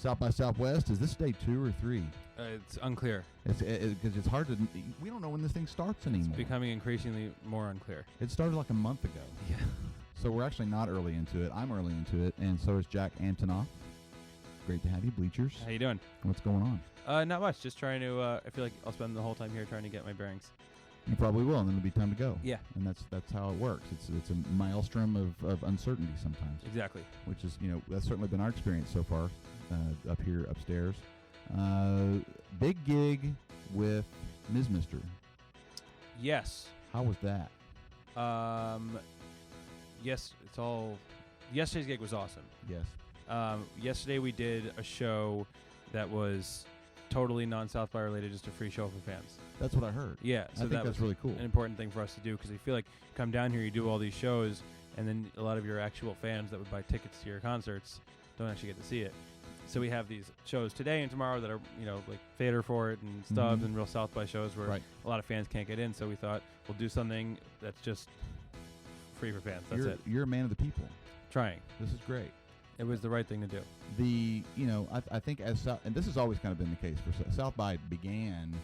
South by Southwest. Is this day 2 or 3? It's unclear. Because it's hard to. We don't know when this thing starts anymore. It's becoming increasingly more unclear. It started like a month ago. Yeah. So we're actually not early into it. I'm early into it, and so is Jack Antonoff. Great to have you, Bleachers. How you doing? What's going on? Not much. Just trying to. I feel like I'll spend the whole time here trying to get my bearings. You probably will, and then it'll be time to go. Yeah. And that's how it works. It's a maelstrom of uncertainty sometimes. Exactly. Which is, that's certainly been our experience so far up here upstairs. Big gig with Ms. Mister. Yes. How was that? Yes, it's all. Yesterday's gig was awesome. Yes. Yesterday we did a show that was totally non-South by related, just a free show for fans. That's what I heard. Yeah, so I think that's really cool. An important thing for us to do, because I feel like you come down here, you do all these shows, and then a lot of your actual fans that would buy tickets to your concerts don't actually get to see it. So we have these shows today and tomorrow that are, like Fader for it and Stubbs and real South by shows where a lot of fans can't get in. So we thought we'll do something that's just free for fans. That's it. You're a man of the people. Trying. This is great. It was the right thing to do. I think and this has always kind of been the case for South by began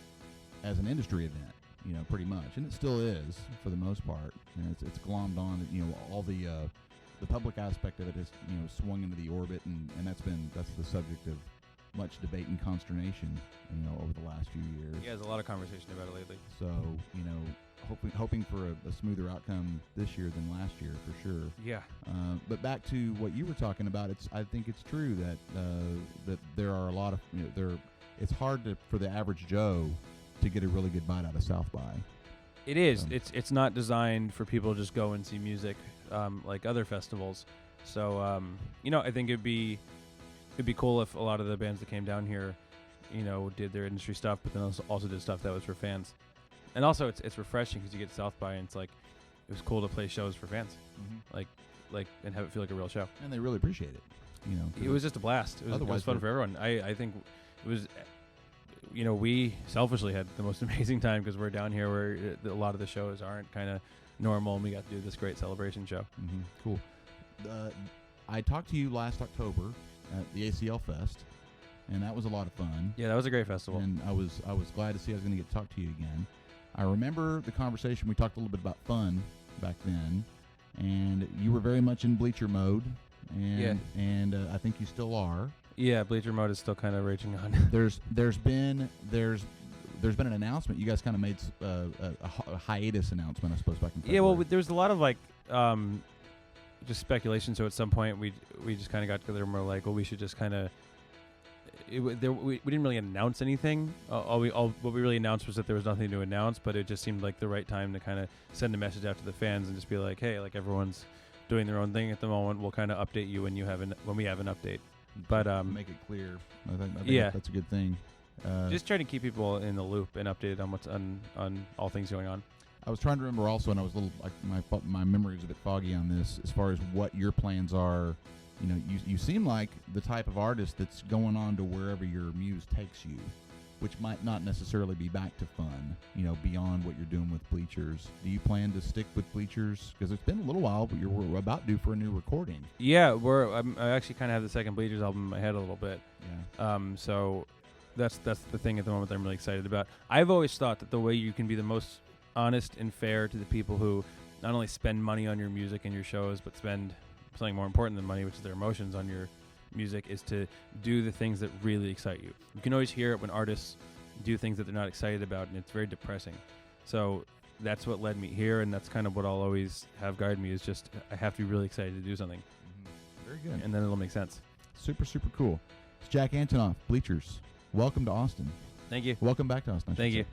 as an industry event, pretty much, and it still is for the most part. It's glommed on, all the public aspect of it has, swung into the orbit, and that's the subject of much debate and consternation, over the last few years. Yeah, there's a lot of conversation about it lately. So, hoping for a smoother outcome this year than last year, for sure. Yeah. But back to what you were talking about, I think it's true that there are a lot of, it's hard for the average Joe to get a really good bite out of South by. It is. It's not designed for people to just go and see music like other festivals. So, I think it'd be cool if a lot of the bands that came down here, did their industry stuff, but then also did stuff that was for fans. And also, it's refreshing because you get South by, and it's like it was cool to play shows for fans, like and have it feel like a real show. And they really appreciate it. It was just a blast. It was fun for everyone. I think it was. We selfishly had the most amazing time because we're down here where a lot of the shows aren't kind of normal, and we got to do this great celebration show. Mm-hmm. Cool. I talked to you last October at the ACL Fest, and that was a lot of fun. Yeah, that was a great festival. And I was glad to see I was going to get to talk to you again. I remember the conversation. We talked a little bit about fun back then, and you were very much in bleacher mode, and I think you still are. Yeah, bleacher mode is still kind of raging on. There's been an announcement. You guys kind of made a hiatus announcement, I suppose, back in February. Yeah, well, there was a lot of just speculation. So at some point, we just kind of got together and we're like, well, we should just kind of. We didn't really announce anything. What we really announced was that there was nothing to announce, but it just seemed like the right time to kind of send a message out to the fans and just be like, hey, like everyone's doing their own thing at the moment. We'll kind of update you when we have an update. But make it clear. I think that's a good thing. Just trying to keep people in the loop and updated on what's on all things going on. I was trying to remember also, and I was a little my memory was a bit foggy on this as far as what your plans are. You seem like the type of artist that's going on to wherever your muse takes you, which might not necessarily be back to fun, beyond what you're doing with Bleachers. Do you plan to stick with Bleachers? Because it's been a little while, but we're about due for a new recording. Yeah, I actually kind of have the second Bleachers album in my head a little bit. Yeah. So that's the thing at the moment that I'm really excited about. I've always thought that the way you can be the most honest and fair to the people who not only spend money on your music and your shows, but spend something more important than money, which is their emotions on your music, is to do the things that really excite you. You can always hear it when artists do things that they're not excited about, and it's very depressing. So that's what led me here, and that's kind of what I'll always have guide me, is just I have to be really excited to do something. Mm-hmm. Very good. And then it'll make sense. Super, super cool. It's Jack Antonoff, Bleachers. Welcome to Austin. Thank you. Welcome back to Austin. Thank you.